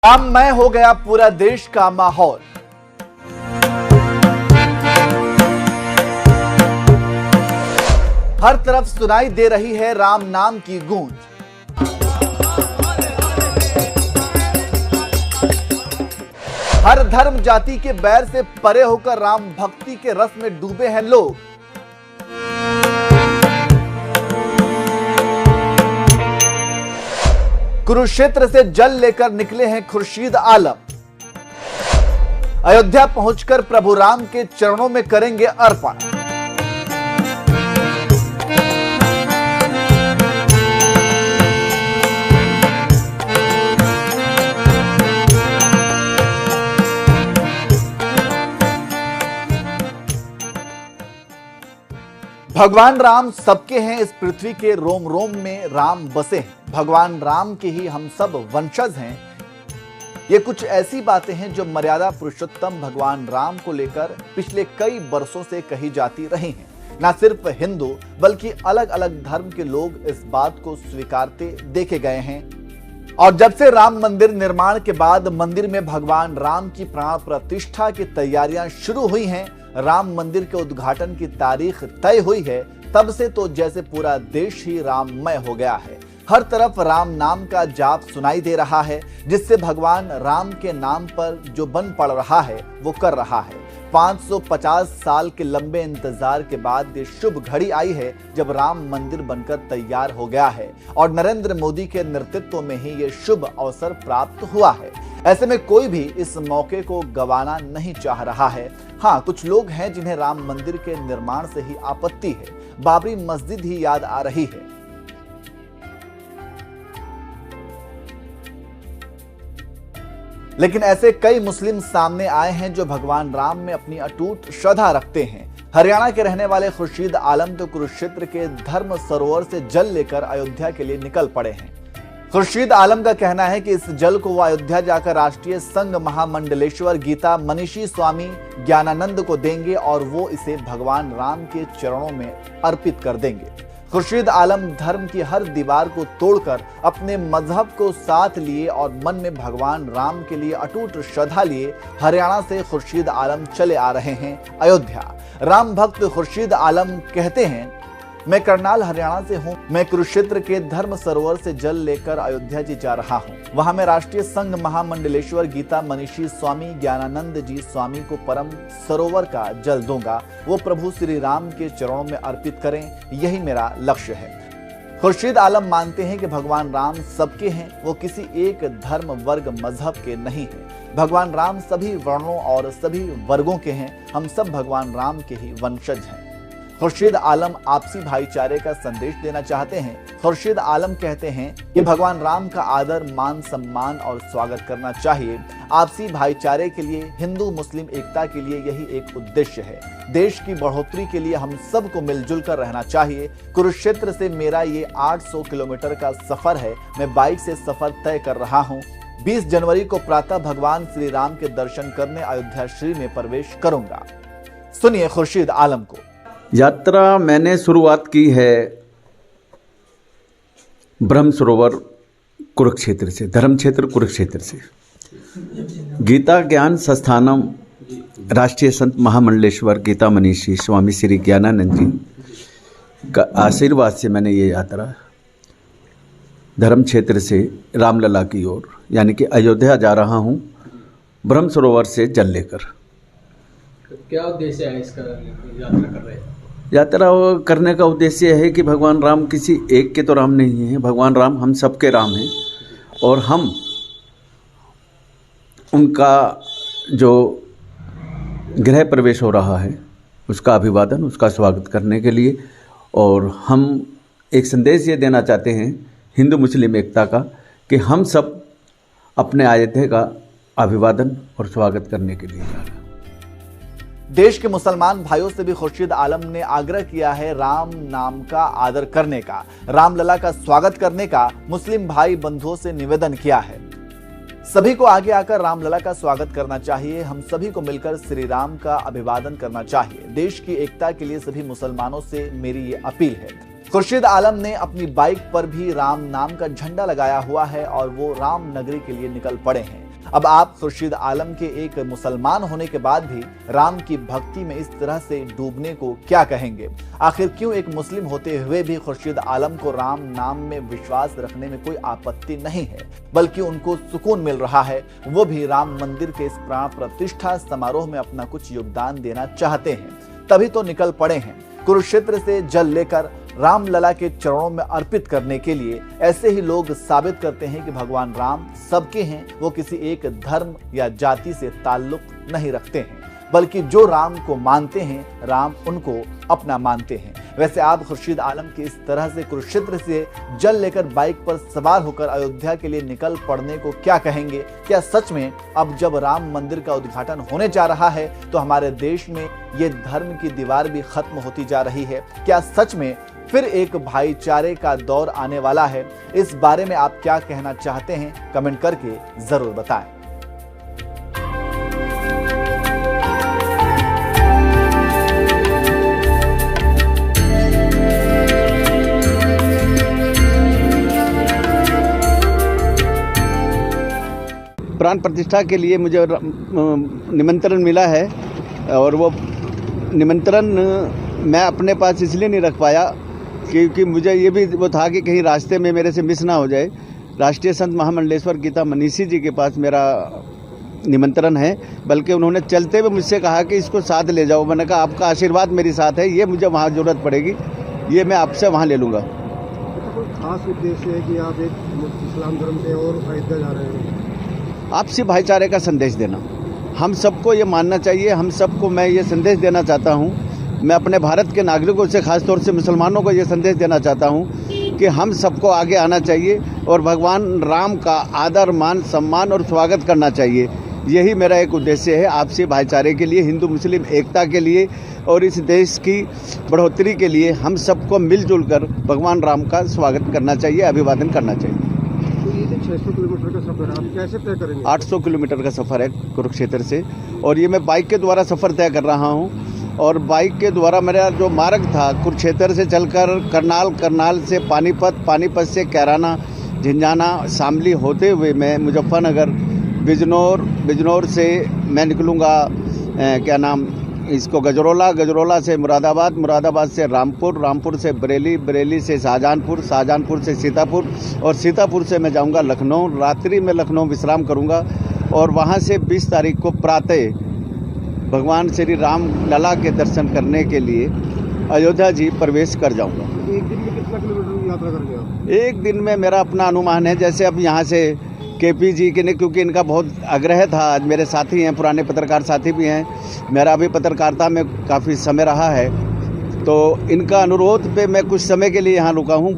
राममय हो गया पूरा देश का माहौल। हर तरफ सुनाई दे रही है राम नाम की गूंज। हर धर्म जाति के बैर से परे होकर राम भक्ति के रस में डूबे हैं लोग। कुरुक्षेत्र से जल लेकर निकले हैं खुर्शीद आलम। अयोध्या पहुंचकर प्रभु राम के चरणों में करेंगे अर्पण। भगवान राम सबके हैं, इस पृथ्वी के रोम रोम में राम बसे हैं। भगवान राम के ही हम सब वंशज हैं। ये कुछ ऐसी बातें हैं जो मर्यादा पुरुषोत्तम भगवान राम को लेकर पिछले कई वर्षों से कही जाती रही हैं। न सिर्फ हिंदू बल्कि अलग अलग धर्म के लोग इस बात को स्वीकारते देखे गए हैं। और जब से राम मंदिर निर्माण के बाद मंदिर में भगवान राम की प्राण प्रतिष्ठा की तैयारियां शुरू हुई हैं, राम मंदिर के उद्घाटन की तारीख तय हुई है, तब से तो जैसे पूरा देश ही राममय हो गया है। हर तरफ राम नाम का जाप सुनाई दे रहा है, जिससे भगवान राम के नाम पर जो बन पड़ रहा है वो कर रहा है। 550 साल के लंबे इंतजार के बाद ये शुभ घड़ी आई है जब राम मंदिर बनकर तैयार हो गया है और नरेंद्र मोदी के नेतृत्व में ही ये शुभ अवसर प्राप्त हुआ है। ऐसे में कोई भी इस मौके को गंवाना नहीं चाह रहा है। हाँ, कुछ लोग हैं जिन्हें राम मंदिर के निर्माण से ही आपत्ति है। बाबरी मस्जिद ही याद आ रही है। लेकिन ऐसे कई मुस्लिम सामने आए हैं जो भगवान राम में अपनी अटूट श्रद्धा रखते हैं। हरियाणा के रहने वाले खुर्शीद आलम तो कुरुक्षेत्र के धर्म सरोवर से जल लेकर अयोध्या के लिए निकल पड़े हैं। खुर्शीद आलम का कहना है कि इस जल को वो अयोध्या जाकर राष्ट्रीय संघ महामंडलेश्वर गीता मनीषी स्वामी ज्ञानानंद को देंगे और वो इसे भगवान राम के चरणों में अर्पित कर देंगे। खुर्शीद आलम धर्म की हर दीवार को तोड़कर अपने मजहब को साथ लिए और मन में भगवान राम के लिए अटूट श्रद्धा लिए हरियाणा से खुर्शीद आलम चले आ रहे हैं अयोध्या। राम भक्त खुर्शीद आलम कहते हैं, मैं करनाल हरियाणा से हूं। मैं कुरुक्षेत्र के धर्म सरोवर से जल लेकर अयोध्या जी जा रहा हूं। वहां मैं राष्ट्रीय संघ महामंडलेश्वर गीता मनीषी स्वामी ज्ञानानंद जी स्वामी को परम सरोवर का जल दूंगा। वो प्रभु श्री राम के चरणों में अर्पित करें, यही मेरा लक्ष्य है। खुर्शीद आलम मानते हैं कि भगवान राम सबके हैं, वो किसी एक धर्म वर्ग मजहब के नहीं है। भगवान राम सभी वर्णों और सभी वर्गों के हैं। हम सब भगवान राम के ही वंशज हैं। खुर्शीद आलम आपसी भाईचारे का संदेश देना चाहते हैं। खुर्शीद आलम कहते हैं कि भगवान राम का आदर मान सम्मान और स्वागत करना चाहिए। आपसी भाईचारे के लिए, हिंदू मुस्लिम एकता के लिए यही एक उद्देश्य है। देश की बढ़ोतरी के लिए हम सबको मिलजुल कर रहना चाहिए। कुरुक्षेत्र से मेरा ये 800 किलोमीटर का सफर है। मैं बाइक से सफर तय कर रहा हूँ। 20 जनवरी को प्रातः भगवान श्री राम के दर्शन करने अयोध्या श्री में प्रवेश करूंगा। सुनिए खुर्शीद आलम को। यात्रा मैंने शुरुआत की है ब्रह्म सरोवर कुरुक्षेत्र से, धर्म क्षेत्र कुरुक्षेत्र से। गीता ज्ञान संस्थानम राष्ट्रीय संत महामंडलेश्वर गीता मनीषी स्वामी श्री ज्ञानानंद जी का आशीर्वाद से मैंने ये यात्रा धर्म क्षेत्र से रामलला की ओर यानी कि अयोध्या जा रहा हूँ, ब्रह्म सरोवर से जल लेकर। क्या उद्देश्य है इसका यात्रा कर रहे हैं? यात्रा करने का उद्देश्य है कि भगवान राम किसी एक के तो राम नहीं हैं, भगवान राम हम सबके राम हैं और हम उनका जो गृह प्रवेश हो रहा है उसका अभिवादन, उसका स्वागत करने के लिए, और हम एक संदेश ये देना चाहते हैं हिंदू मुस्लिम एकता का कि हम सब अपने अयोध्या का अभिवादन और स्वागत करने के लिए जा रहे हैं। देश के मुसलमान भाइयों से भी खुर्शीद आलम ने आग्रह किया है राम नाम का आदर करने का, रामलला का स्वागत करने का मुस्लिम भाई बंधुओं से निवेदन किया है। सभी को आगे आकर रामलला का स्वागत करना चाहिए। हम सभी को मिलकर श्री राम का अभिवादन करना चाहिए। देश की एकता के लिए सभी मुसलमानों से मेरी ये अपील है। खुर्शीद आलम ने अपनी बाइक पर भी राम नाम का झंडा लगाया हुआ है और वो राम नगरी के लिए निकल पड़े हैं। अब आप खुर्शीद आलम के एक मुसलमान होने के बाद भी राम की भक्ति में इस तरह से डूबने को क्या कहेंगे? आखिर क्यों एक मुस्लिम होते हुए भी खुर्शीद आलम को राम नाम में विश्वास रखने में कोई आपत्ति नहीं है, बल्कि उनको सुकून मिल रहा है? वो भी राम मंदिर के इस प्राण प्रतिष्ठा समारोह में अपना कुछ योगदान देना चाहते हैं, तभी तो निकल पड़े हैं कुरुक्षेत्र से जल लेकर रामलला के चरणों में अर्पित करने के लिए। ऐसे ही लोग साबित करते हैं कि भगवान राम सबके हैं, वो किसी एक धर्म या जाति से ताल्लुक नहीं रखते हैं, बल्कि जो राम को मानते हैं राम उनको अपना मानते हैं। वैसे आप खुर्शीद आलम की इस तरह से कुरुक्षेत्र से जल लेकर बाइक पर सवार होकर अयोध्या के लिए निकल पड़ने को क्या कहेंगे? क्या सच में अब जब राम मंदिर का उद्घाटन होने जा रहा है तो हमारे देश में ये धर्म की दीवार भी खत्म होती जा रही है? क्या सच में फिर एक भाईचारे का दौर आने वाला है? इस बारे में आप क्या कहना चाहते हैं? कमेंट करके जरूर बताएं। प्राण प्रतिष्ठा के लिए मुझे निमंत्रण मिला है और वो निमंत्रण मैं अपने पास इसलिए नहीं रख पाया क्योंकि मुझे ये भी वो था कि कहीं रास्ते में मेरे से मिस ना हो जाए। राष्ट्रीय संत महामंडलेश्वर गीता मनीषी जी के पास मेरा निमंत्रण है, बल्कि उन्होंने चलते हुए मुझसे कहा कि इसको साथ ले जाओ। मैंने कहा आपका आशीर्वाद मेरे साथ है, ये मुझे वहाँ ज़रूरत पड़ेगी, ये मैं आपसे वहाँ ले लूँगा। कोई खास उद्देश्य है कि आप एक इस्लाम धर्म से और अयोध्या जा रहे हैं? आपसी भाईचारे का संदेश देना, हम सबको ये मानना चाहिए। हम सबको मैं ये संदेश देना चाहता हूँ, मैं अपने भारत के नागरिकों से, खासतौर से मुसलमानों को ये संदेश देना चाहता हूँ कि हम सबको आगे आना चाहिए और भगवान राम का आदर, मान, सम्मान और स्वागत करना चाहिए। यही मेरा एक उद्देश्य है, आपसी भाईचारे के लिए, हिंदू मुस्लिम एकता के लिए और इस देश की बढ़ोतरी के लिए हम सबको मिलजुल कर भगवान राम का स्वागत करना चाहिए, अभिवादन करना चाहिए। तो ये 600 किलोमीटर का सफ़र आप कैसे तय करेंगे? 800 किलोमीटर का सफ़र है कुरुक्षेत्र से, और ये मैं बाइक के द्वारा सफ़र तय कर रहा हूँ। और बाइक के द्वारा मेरा जो मार्ग था कुरुक्षेत्र से चलकर करनाल, करनाल से पानीपत, पानीपत से कैराना, झिंझाना, शामली होते हुए मैं मुजफ्फरनगर, बिजनौर, बिजनौर से मैं निकलूँगा क्या नाम इसको गजरौला, गजरौला से मुरादाबाद, मुरादाबाद से रामपुर, रामपुर से बरेली, बरेली से शाहजहानपुर, शाहजहानपुर से सीतापुर और सीतापुर से मैं जाऊंगा लखनऊ। रात्रि में लखनऊ विश्राम करूंगा और वहां से 20 तारीख को प्रातः भगवान श्री राम लला के दर्शन करने के लिए अयोध्या जी प्रवेश कर जाऊंगा। एक दिन में कितना किलोमीटर यात्रा करेंगे आप? एक दिन में मेरा अपना अनुमान है, जैसे अब यहाँ से केपी जी के ने, क्योंकि इनका बहुत आग्रह था, आज मेरे साथी हैं, पुराने पत्रकार साथी भी हैं, मेरा भी पत्रकारिता में काफ़ी समय रहा है, तो इनका अनुरोध पे मैं कुछ समय के लिए यहाँ रुका हूँ।